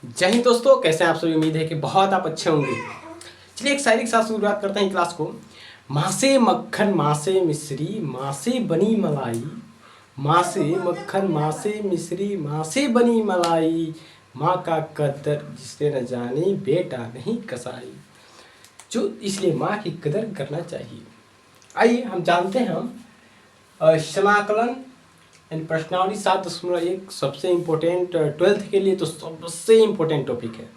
जय हिंद दोस्तों, कैसे हैं आप सभी। उम्मीद है कि बहुत आप अच्छे होंगे। चलिए एक शायरी के साथ शुरुआत करते हैं क्लास को। माँ से मक्खन माँ से मिश्री माँ से बनी मलाई, माँ से मक्खन माँ से मिश्री माँ से बनी मलाई, माँ का कदर जिसने न जानी बेटा नहीं कसाई, जो इसलिए माँ की कदर करना चाहिए। आइए हम जानते हैं समाकलन एंड पर्सनालिटी 7.1 सबसे इम्पोर्टेंट 12th के लिए तो सबसे इम्पोर्टेंट टॉपिक है।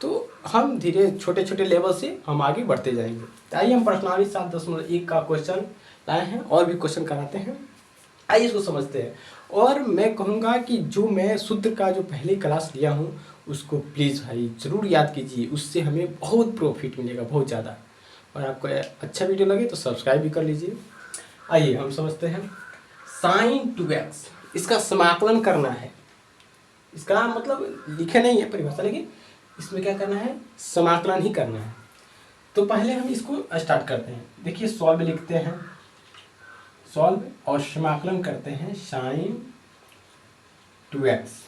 तो हम धीरे छोटे छोटे लेवल से हम आगे बढ़ते जाएंगे। तो आइए हम पर्सनालिटी 7.1 का क्वेश्चन लाए हैं और भी क्वेश्चन कराते हैं। आइए इसको समझते हैं। और मैं कहूँगा कि जो मैं सूत्र का जो पहले क्लास लिया हूँ उसको प्लीज़ भाई ज़रूर याद कीजिए, उससे हमें बहुत प्रॉफिट मिलेगा, बहुत ज़्यादा। और आपको अच्छा वीडियो लगे तो सब्सक्राइब भी कर लीजिए। आइए हम समझते हैं। sin 2x इसका समाकलन करना है। इसका मतलब लिखे नहीं है परिभाषा, लेकिन इसमें क्या करना है, समाकलन ही करना है। तो पहले हम इसको स्टार्ट करते हैं। देखिए सॉल्व लिखते हैं, सॉल्व और समाकलन करते हैं sin 2x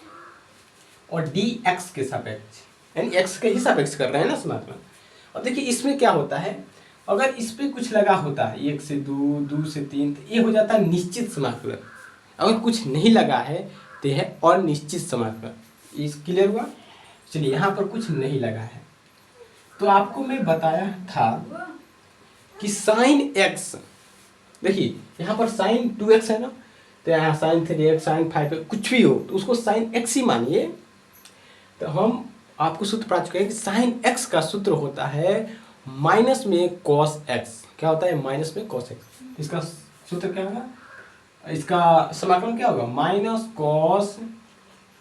और dx के सापेक्ष, यानी x के ही सापेक्ष कर रहे हैं ना समाकलन। और देखिए इसमें क्या होता है, अगर इस पर कुछ लगा होता है 1 से 2, 2 से 3, तो ये हो जाता है निश्चित समाकलन। अगर कुछ नहीं लगा है तो यह है अनिश्चित समाकलन। ये क्लियर हुआ। चलिए यहाँ पर कुछ नहीं लगा है तो आपको मैं बताया था कि sin x, देखिए यहाँ पर sin 2x है ना, तो यहाँ sin 3x sin 5x कुछ भी हो तो उसको sin x ही मानिए। तो हम आपको सूत्र पढ़ा चुके हैं कि sin x का सूत्र होता है माइनस में cos x। क्या होता है माइनस में cos x, इसका सूत्र क्या होगा, इसका समाकलन क्या होगा, माइनस cos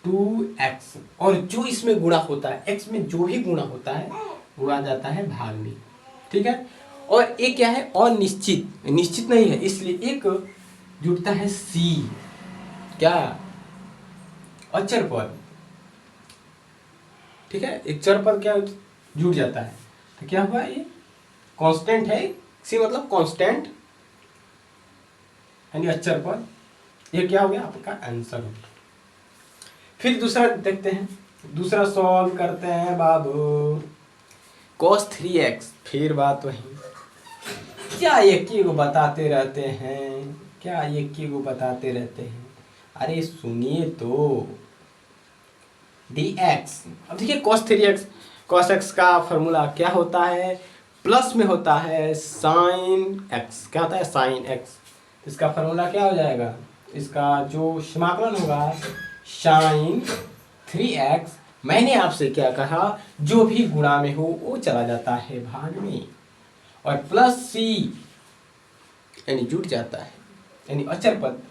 2x। और जो इसमें गुणा होता है, x में जो भी गुणा होता है वो आ जाता है भाग में, ठीक है। और एक क्या है अनिश्चित, निश्चित नहीं है, इसलिए एक जुड़ता है c, क्या, अचर पद, ठीक है। एक चर पद क्या जुड़ जाता है तो क्या हुआ, ये कांस्टेंट है। सी मतलब कांस्टेंट यानी अचर पद। ये क्या हो गया आपका आंसर हो गया। फिर दूसरा देखते हैं, दूसरा सॉल्व करते हैं बाबू। cos 3x, फिर बात वही, क्या एक ही को बताते रहते हैं, क्या एक ही को बताते रहते हैं, अरे सुनिए तो। dx, अब देखिए cos 3x, cos x का फॉर्मूला क्या होता है, प्लस में होता है sin x। क्या होता है sin x, इसका फॉर्मूला क्या हो जाएगा, इसका जो समाकलन होगा sin 3x। मैंने आपसे क्या कहा, जो भी गुणा में हो वो चला जाता है भाग में, और प्लस c यानी जुड़ जाता है, यानी अचर पद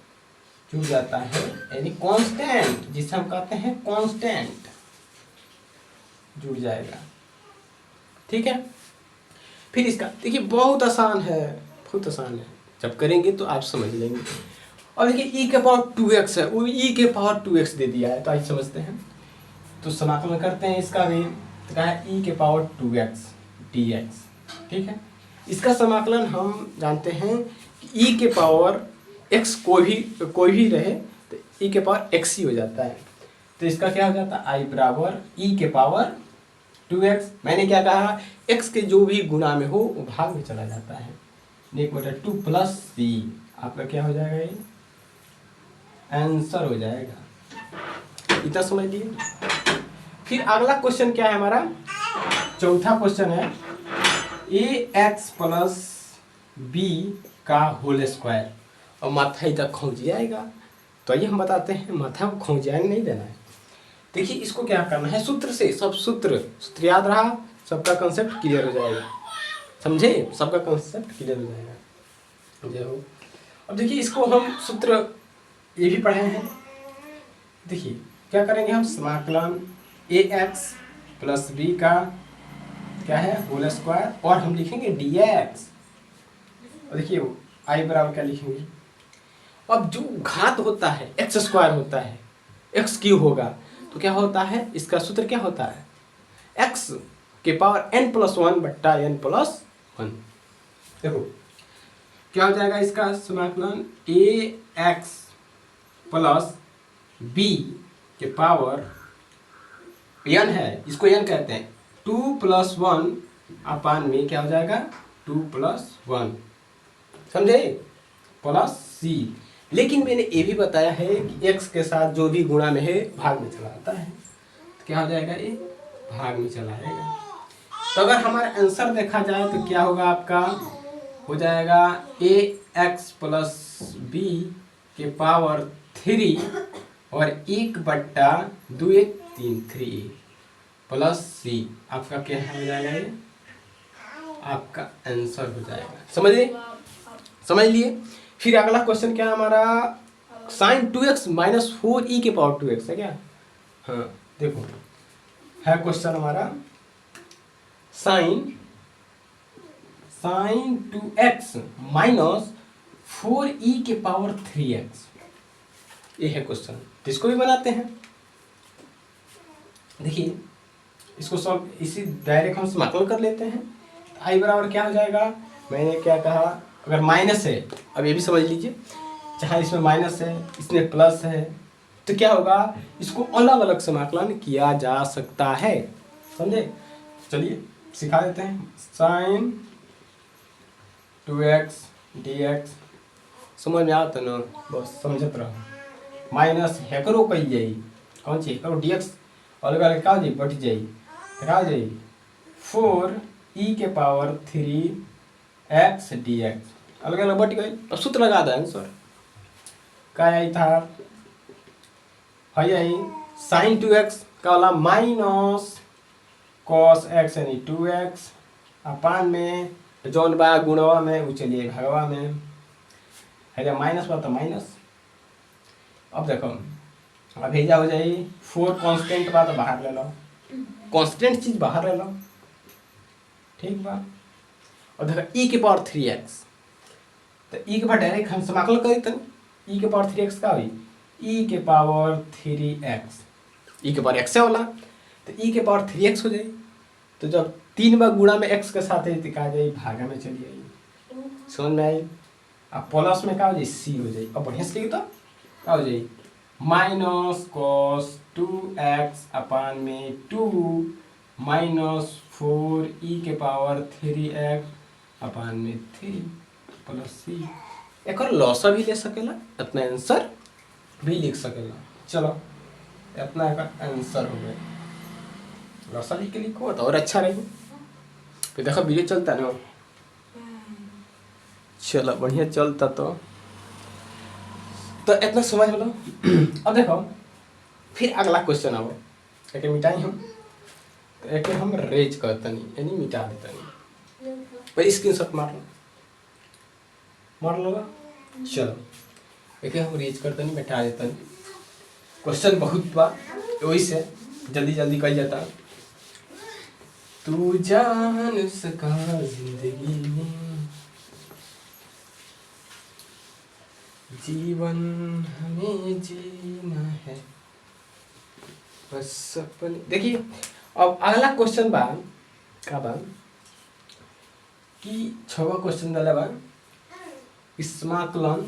जुड़ जाता है, यानी कांस्टेंट जिसे हम कहते हैं कांस्टेंट जुड़ जाएगा, ठीक है। फिर इसका देखिए बहुत आसान है, बहुत आसान है, जब करेंगे तो आप समझ लेंगे। और देखिए e के पावर 2x है, वो e के पावर 2x दे दिया है, तो आज समझते हैं। तो समाकलन करते हैं इसका भी, तो कहा है e के पावर 2x dx, ठीक है। इसका समाकलन हम जानते हैं कि e के पावर x कोई भी रहे तो e के पावर x ही हो जाता है। तो इसका क्या हो जाता है, i बराबर e के पावर 2x। मैंने क्या कहा, x के जो भी गुणा में हो वो भाग में चला जाता है, 1/2 प्लस c, आपका क्या हो जाएगा, ये आंसर हो जाएगा। इतना समझ लिए। फिर अगला क्वेश्चन क्या है हमारा, चौथा क्वेश्चन है ax प्लस b का होल स्क्वायर, और माथा इधर खोज जाएगा। तो आइए हम बताते हैं, माथा को खोज जाने नहीं देना है। देखिए इसको क्या करना है, सूत्र से, सब सूत्र याद रहा, सबका कंसेप्ट क्लियर हो जाएगा, समझे, सबका कंसेप्ट क्लियर हो जाएगा। जय हो। अब देखिए इसको हम सूत्र ये भी पढ़े हैं। देखिए क्या करेंगे हम, समाकलन ax प्लस b का क्या है होल स्क्वायर, और हम लिखेंगे dx। और देखिए i बराबर क्या लिखेंगे, अब जो घात होता है एक्स स्क्वायर होता है, एक्स क्यूब होगा, तो क्या होता है, इसका सूत्र क्या होता है, x के पावर n+1 बट्टा n+1। देखो क्या हो जाएगा इसका समाकलन, ax प्लस b के पावर एन है, इसको एन कहते हैं। 2+1 अपान में क्या हो जाएगा 2+1, समझे, प्लस सी। लेकिन मैंने ये भी बताया है कि x के साथ जो भी गुणा में है भाग में चला आता है, तो क्या हो जाएगा ये भाग में चला आएगा। तो अगर हमारा आंसर देखा जाए तो क्या होगा आपका, हो जाएगा ax प्लस बी के पावर 3 और 1/2 1 3 3 प्लस सी, आपका क्या हो जाएगा ये, आपका आंसर हो जाएगा। समझ लिए। फिर अगला क्वेश्चन क्या है हमारा, साइन 2x माइनस 4e के पावर 2x है क्या। हाँ देखो है क्वेश्चन हमारा, साइन 2x माइनस 4e के पावर 3x, ये है क्वेश्चन। तो इसको भी बनाते हैं। देखिए इसको सॉल्व इसी डायरेक्ट हम समाकलन कर लेते हैं। आई बराबर क्या हो जाएगा, मैंने क्या कहा, अगर माइनस है, अब ये भी समझ लीजिए, चाहे इसमें माइनस है इसमें प्लस है, तो क्या होगा, इसको अलग अलग समाकलन किया जा सकता है, समझे। चलिए सिखा देते हैं। साइन 2x dx समझ में आता ना, बस समझत रहो। माइनस हेकरो कही जाई, कौन सी हेकरो dx अलग अलग क्या हो जाए, बढ़ जाए, क्या हो जाए 4e के पावर 3x dx, अलग अलग बढ़ गए। अब सूत्र लगा दें आंसर क्या आई था, है यही साइन 2x का वाला माइनस कॉस x यानी 2x अपान में जौन बा गुणवा में वो चलिए भगवा में है, जब माइनस बा तो माइनस। अब देखो अब भेजा हो जाए 4 कांस्टेंट बा तो बाहर ले लो, कांस्टेंट चीज बाहर ले लो, ठीक बा। और देखो e के पावर 3x, तो e के पावर डायरेक्ट हम समाकलन करी तन, e के पावर 3x का हुई e के पावर 3x, e के पावर x है वाला, तो e के पावर 3x हो जाए। तो जब 3 बार गुणा में x के साथ है तो क्या जाए भागा में चली आई, समझ में आई। अब प्लस में क्या हो जाए c हो जाए। अब बढ़िया से लिखो तो क्या हो जाए माइनस कॉस 2x अपान में 2 माइनस 4e के पावर 3x अपान में 3 प्लस सी। एक और लॉसा भी ले सकेला, इतना आंसर भी लिख सकेला। चलो इतना एक आंसर हो गया, लॉसा लिख के लिखो तो और अच्छा रहेगा। फिर देखो वीडियो चलता ना, चलो बढ़िया चलता तो इतना समझ लो। अब देखो फिर अगला क्वेश्चन आओ, एक मिटाई हम, तो एक हम रेज करते नहीं यानी मिटा देते नहीं, पर स्क्रीनशॉट मार लो। चलो एक हम रेज करते नहीं मिटा देते नहीं, क्वेश्चन बहुत बा वही से जल्दी जल्दी कही जाता। तू जान सका जिंदगी में जीवन हमें जीना है बस सपने। देखिए अब अगला क्वेश्चन बा का बा कि 6वां क्वेश्चन दिला बा समाकलन,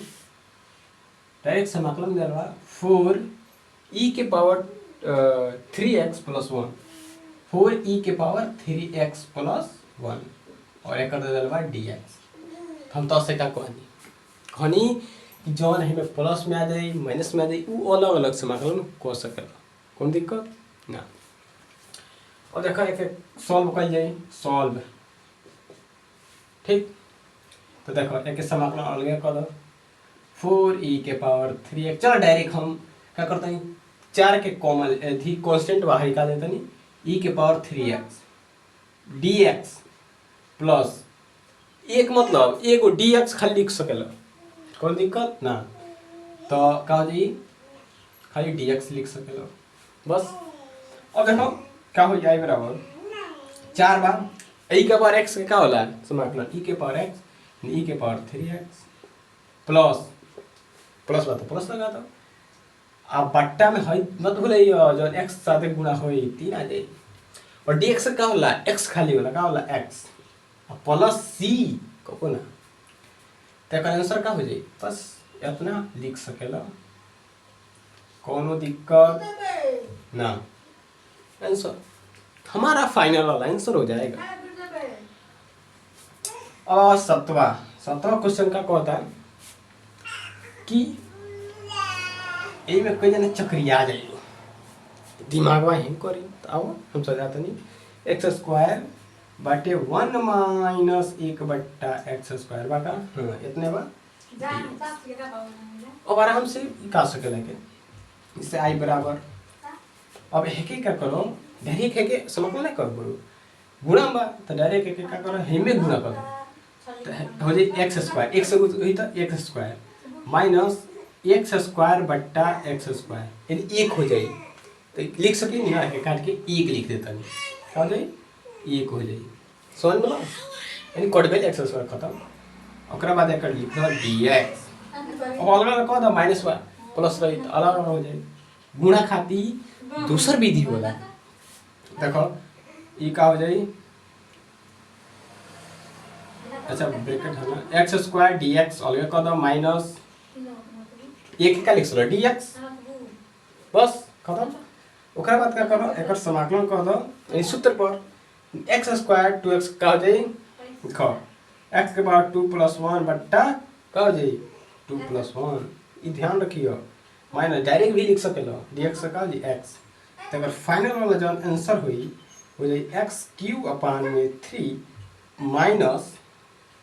डायरेक्ट समाकलन दिला बा 4e के पावर 3x प्लस 1, 4e के पावर 3x प्लस 1 और एक दिला बा dx। हम तो से का कहनी कि जौन हमें प्लस में आ जाए माइनस में आ जाए वो अलग अलग समाकलन कर सकेला, कौन दिक्कत ना। और देखो एक सॉल्व कर जाए, सॉल्व ठीक। तो देखो एक समाकलन अलग कर दो 4e के पावर 3x। चलो डायरेक्ट हम क्या करते हैं 4 के कॉमन थी कांस्टेंट बाहर निकाल देते नहीं, e के पावर 3x dx प्लस एक मतलब एगो dx खाली लिख सकेला, कौन दिक्कत ना। तो क्या हो जाए खाली dx लिख सकेला बस। और देखो क्या हो जाए बराबर 4 बार e के पावर x क्या होला समाकलन e के पावर x e के पावर 3x प्लस प्लस बात प्लस लगा दो। अब बट्टा में है मत भूलिए जो x साथ गुणा होई 3 आ जाए, और dx का होला x खाली होला का होला x प्लस c को ना, तो का आंसर का हो जाए बस इतना लिख सकेला, कोनो दिक्कत ना। आंसर हमारा फाइनल वाला आंसर हो जाएगा। और सतवा क्वेश्चन का कहता है कि में कोई जने चक्रिया जाइयो दिमाग में हिम करी तो आओ हम समझाते नहीं। एक्स स्क्वायर बाटे 1 माइनस 1 बट्टा एक्स स्क्वायर बाका इतने बा अब आराम से निकाल सके लगे इससे आई बराबर। अब एक क्या करो डायरेक्ट है के समझ नहीं कर बड़ो गुणा बा तो डायरेक्ट एक क्या करो हिमे गुणा करो तो हो जाए एक्स स्क्वायर एक से वही था x square minus x square बट्टा एक्स स्क्वायर यानी एक हो जाए तो लिख सके नहीं ना काट के एक लिख देता नहीं क्या हो जाए एक हो जाए समझ में यानी कट गई एक्स स्क्वायर खत्म ओकरा बाद एक लिख दो डी एक्स अब अलग अलग कह दो माइनस वा प्लस रही तो अलग अलग हो जाए गुणा खाती दूसर विधि होला देखो ये का हो जाए अच्छा ब्रैकेट है ना एक्स स्क्वायर डी एक्स अलग कह दो माइनस एक का लिख लो डी एक्स बस खत्म ओकरा बाद क्या करो एक समाकलन कह दो यानी सूत्र पर एक्स स्क्वायर 2x का हो जाए देखो एक्स के पावर 2 + 1 बट्टा का हो जाए 2 + 1 ये ध्यान रखियो माइनस डायरेक्ट भी लिख सकेलो dx का हो जाए x तो अगर फाइनल वाला जो आंसर हुई हो जाए x³ / 3 minus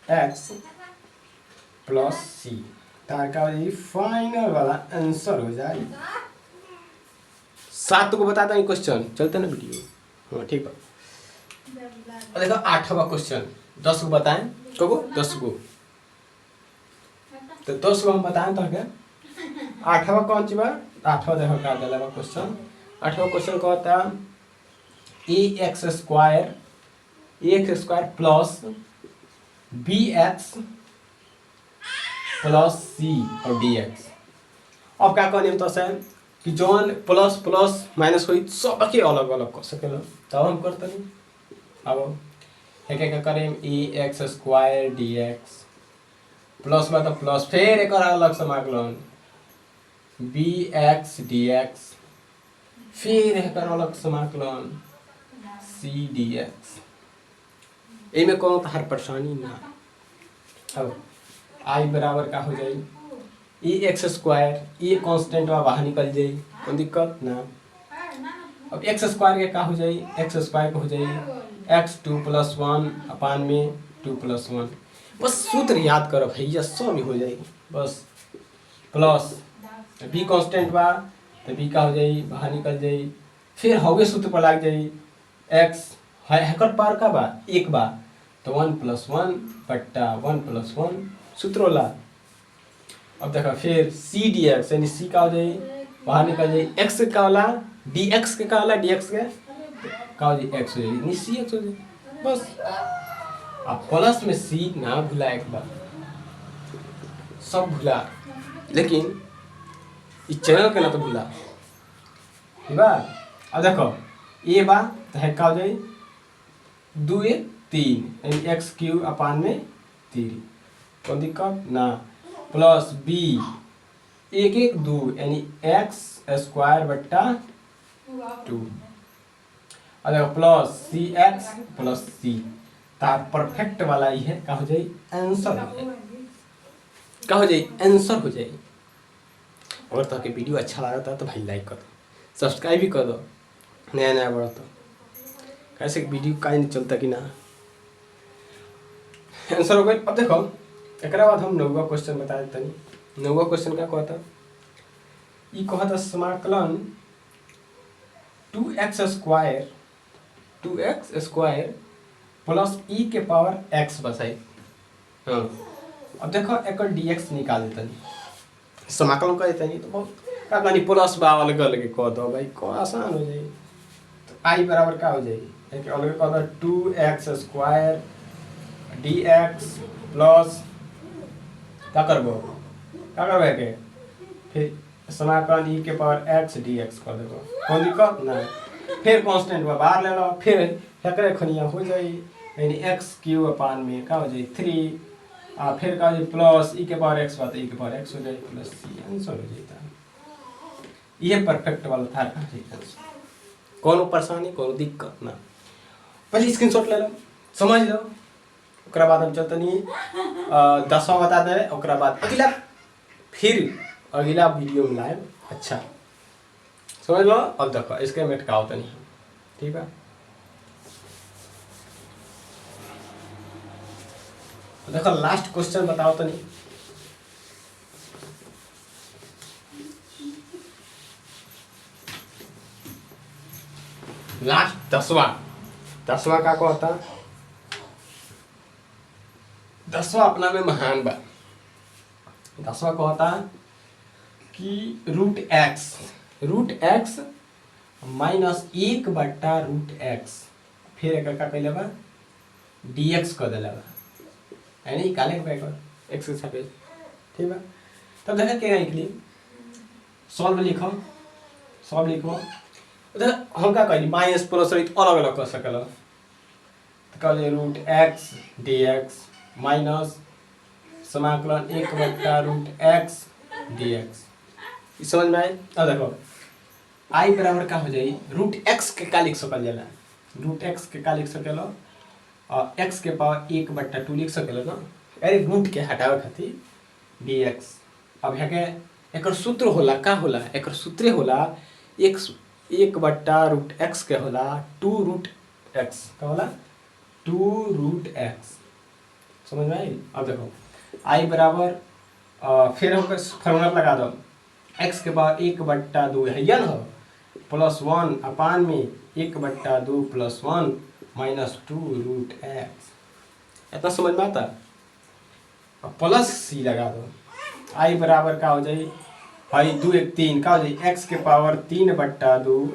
x plus c तार का हो जाए फाइनल वाला आंसर हो जाए। 7 को बताता हूँ क्वेश्चन चलते ना वीडियो हाँ ठीक है। और देखो 8वां क्वेश्चन 10 को बताएं कब 10 को तो 10 को हम बताएं तो क्या 8वां कौन सी बात 8वां देखो क्या दिला क्वेश्चन 8वां क्वेश्चन का होता है ax² plus bx plus c और dx। अब क्या कहने तो से कि जौन प्लस प्लस माइनस हुई सब के अलग अलग कर सकेला तब हम करते नहीं। अब क्या करें ax² dx प्लस में तो प्लस फिर एक अलग समाकलन bx dx फिर एक अलग समाकलन c dx इनमें कौन तो हर परेशानी ना। अब i बराबर का हो जाए ax² ये कांस्टेंट बाहर निकल जाए कोई दिक्कत ना। अब x² के का हो जाए x² का हो जाए x2 + 1 अपान में 2 + 1 बस सूत्र याद करो भैया सब हो जाएगी बस प्लस b कांस्टेंट बा तो b का हो जाए बाहर निकल जाए फिर हवे सूत्र पर लग जाए x हैकर पार का बा एक बा तो 1 + 1 बट्टा 1 + 1 सूत्र होला। अब देखो फिर c dx यानी c का हो जाए बाहर निकल जाए x का वाला dx के का वाला dx के का हो जाए x हो जाए यानी c x हो जाए बस। अब प्लस में c ना भूला एक बार सब भूला लेकिन इस चैनल के ना तो भूला ठीक बा। अब देखो a बा तो है का हो जाए 2 1 3 यानी x³ अपान में 3 कोई दिक्कत ना प्लस b 1 1 2 यानी x² बट्टा 2 और देखो प्लस cx प्लस c तार परफेक्ट वाला ही है का हो जाए आंसर हो जाए का हो जाए आंसर हो जाए। और तो के वीडियो अच्छा लगा था तो भाई लाइक कर दो सब्सक्राइब भी कर दो नया नया बड़ा तो कैसे वीडियो का नहीं चलता कि ना आंसर हो गए। अब देखो एक बाद हम 9वां क्वेश्चन बता देते हैं। 9वां क्वेश्चन क्या कहता ये कहता समाकलन 2x² प्लस e के पावर x बसाई हाँ। अब देखो एक dx निकाल देते हैं समाकलन कर देते हैं तो बहुत का कहानी प्लस बा अलग अलग कह दो भाई को आसान हो जाए तो i बराबर क्या हो जाए एक अलग कह दो 2x² dx प्लस क्या करबो क्या करबे के फिर समाकलन e के पावर x dx कर देबो कोई दिक्कत ना। फिर कांस्टेंट बाहर ले लो फिर एकरे खनिया हो जाए यानी x³ अपान में का हो जाए 3 आ फिर का हो जाए प्लस e के पावर x बात e के पावर x हो जाए प्लस c आंसर हो जाता है। ये परफेक्ट वाला था आंसर कोनो परेशानी कोनो दिक्कत ना। पहले स्क्रीनशॉट ले लो, समझ लो, ओकरा बाद हम चलतनी 10वां बता दे, ओकरा बाद अगला फिर अगला वीडियो में लाइव। अच्छा समझ लो। अब देखो इसके में अटकाओ तनी, ठीक है। देखो लास्ट क्वेश्चन बताओ तनी, लास्ट 10वां का कहता, 10वां अपना में महान बा। 10वां कहता कि रूट एक्स माइनस 1/√x फिर एक का कैले बा dx कर दिला बा, यानी निकाले के बैक एक्स के सापेक्ष, ठीक है। तब देखा क्या निकली, सॉल्व लिखो उधर हम का करी माइनस प्लस रही अलग अलग कर सकल, तो कहले √x dx माइनस समाकलन 1/√x dx। समझ में आए। अब देखो आई बराबर का हो जाई √x के का लिख सकल जाला, √x के का लिख सकेलो और x के पावर 1/2 लिख सकेलो ना, अरे रूट के हटावे खातिर dx। अब है के एकर सूत्र होला का होला, एकर सूत्र होला 1/√x के होला 2√x का होला 2√x। समझ में आई। अब देखो आई बराबर फिर हम फॉर्मूला लगा दो, x के पावर 1/2 है यन हो प्लस 1 अपान में 1/2 प्लस 1 माइनस 2√x। इतना समझ में आता। प्लस सी लगा दो, आई बराबर का हो जाए भाई 2 1 3 का हो जाए x के पावर 3/2